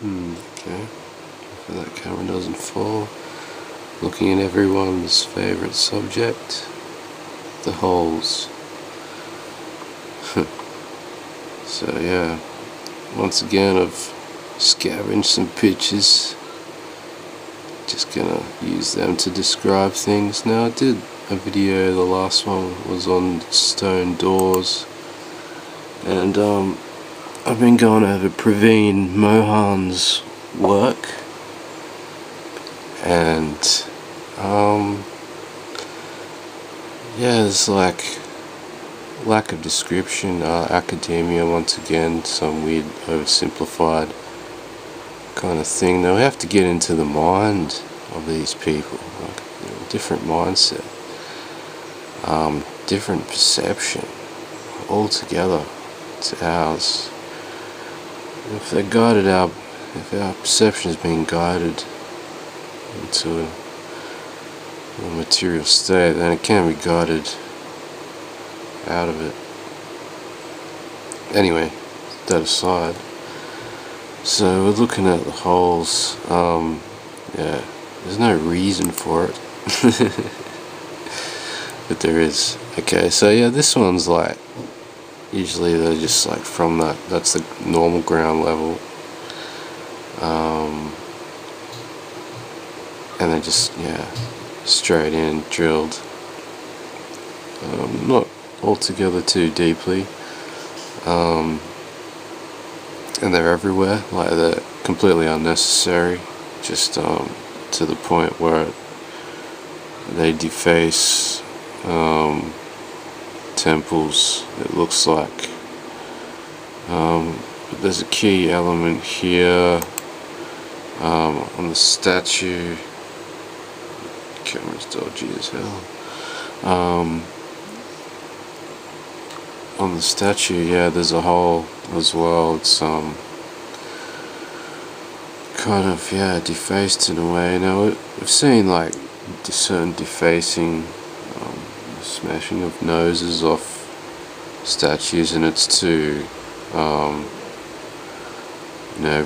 Okay, so that camera doesn't fall. Looking at everyone's favourite subject, the holes. So yeah, once again I've scavenged some pictures. Just gonna use them to describe things. Now I did a video, the last one was on stone doors, and I've been going over PRAVEEN MOHAN's work, and yeah, there's like lack of description, academia once again, some weird oversimplified kind of thing. Now we have to get into the mind of these people, like, different mindset, different perception altogether to ours. If they're guided out, if our perception is being guided into a material state, then it can be guided out of it. Anyway, that aside, so we're looking at the holes. Yeah, there's no reason for it, but there is. Okay, so yeah, this one's like, usually they're just like from that's the normal ground level, and they're just, yeah, straight in, drilled, not altogether too deeply, and they're everywhere, like they're completely unnecessary, just to the point where they deface temples, it looks like. But there's a key element here on the statue. Camera's dodgy as hell. On the statue, yeah, there's a hole as well. It's kind of, yeah, defaced in a way. Now we've seen like certain defacing, smashing of noses off statues, and it's too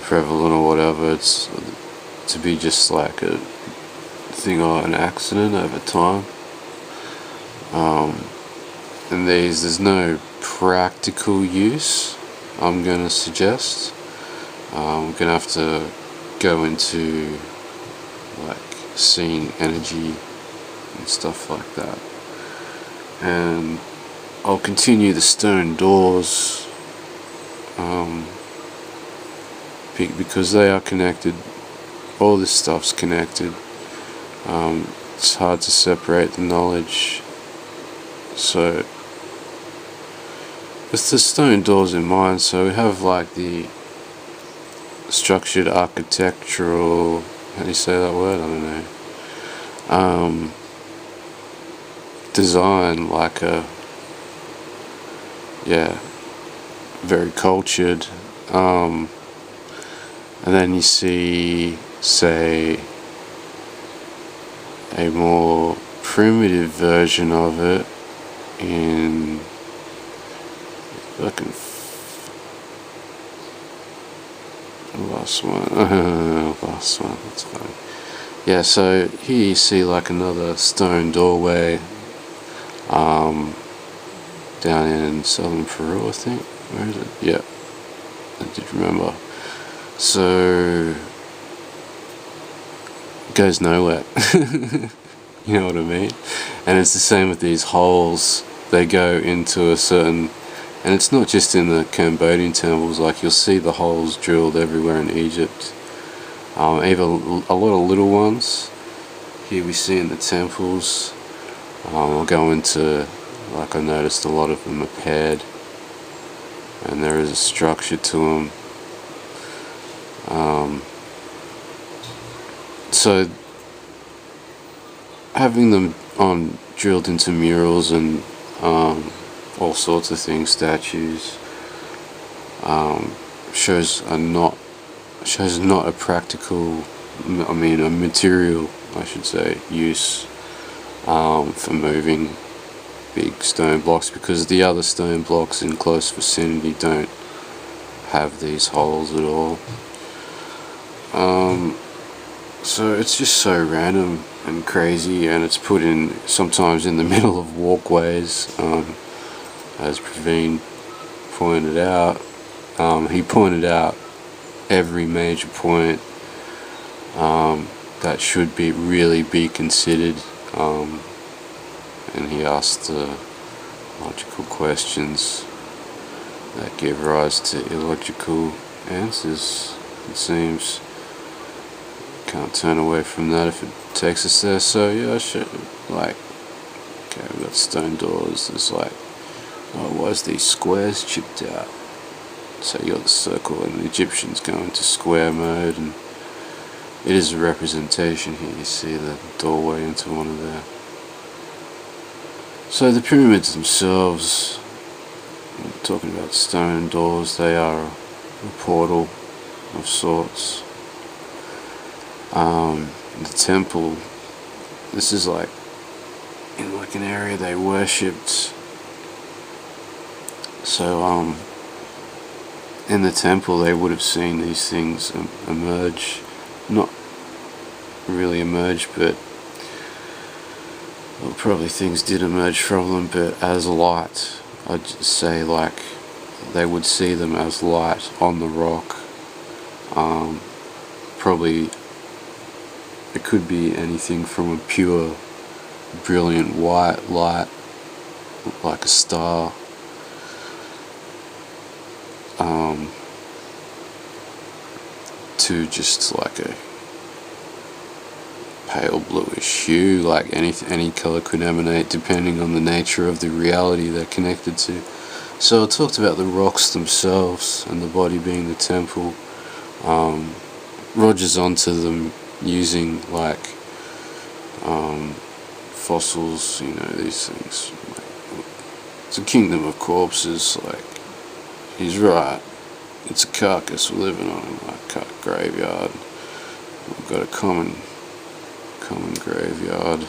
prevalent or whatever. It's to be just like a thing or an accident over time. And there's no practical use, I'm going to suggest. We're going to have to go into like seeing energy and stuff like that. And I'll continue the stone doors because they are connected. All this stuff's connected. It's hard to separate the knowledge. So with the stone doors in mind, so we have like the structured architectural, how do you say that word? I don't know. Design, like a, yeah, very cultured. And then you see, say, a more primitive version of it in fucking last one, that's fine. Yeah, so here you see like another stone doorway down in southern Peru, I think. Where is it? Yeah, I did remember. So it goes nowhere. You know what I mean? And it's the same with these holes. They go into a certain, and it's not just in the Cambodian temples, like you'll see the holes drilled everywhere in Egypt. Even a lot of little ones here we see in the temples. I'll go into, like I noticed a lot of them are paired, and there is a structure to them. So having them drilled into murals and all sorts of things, statues, shows not a practical, a material, I should say, use for moving big stone blocks, because the other stone blocks in close vicinity don't have these holes at all. So it's just so random and crazy, and it's put in sometimes in the middle of walkways, as PRAVEEN pointed out. He pointed out every major point that should really be considered, and he asked logical questions that give rise to illogical answers, it seems. Can't turn away from that if it takes us there. So yeah, okay, we've got stone doors. There's like, oh, why is these squares chipped out? So you got the circle, and the Egyptians go into square mode, and it is a representation here. You see the doorway into one of their. So the pyramids themselves, we're talking about stone doors, they are a portal of sorts. The temple, this is like in like an area they worshipped. So in the temple they would have seen these things emerge, not really emerge, but well, probably things did emerge from them, but as light. I'd just say like they would see them as light on the rock. Probably it could be anything from a pure, brilliant white light, like a star, to just like a pale bluish hue, like any color could emanate depending on the nature of the reality they're connected to. So I talked about the rocks themselves and the body being the temple. Roger's onto them using like fossils, these things. It's a kingdom of corpses, like he's right. It's a carcass we're living on, like a graveyard. We've got a common graveyard.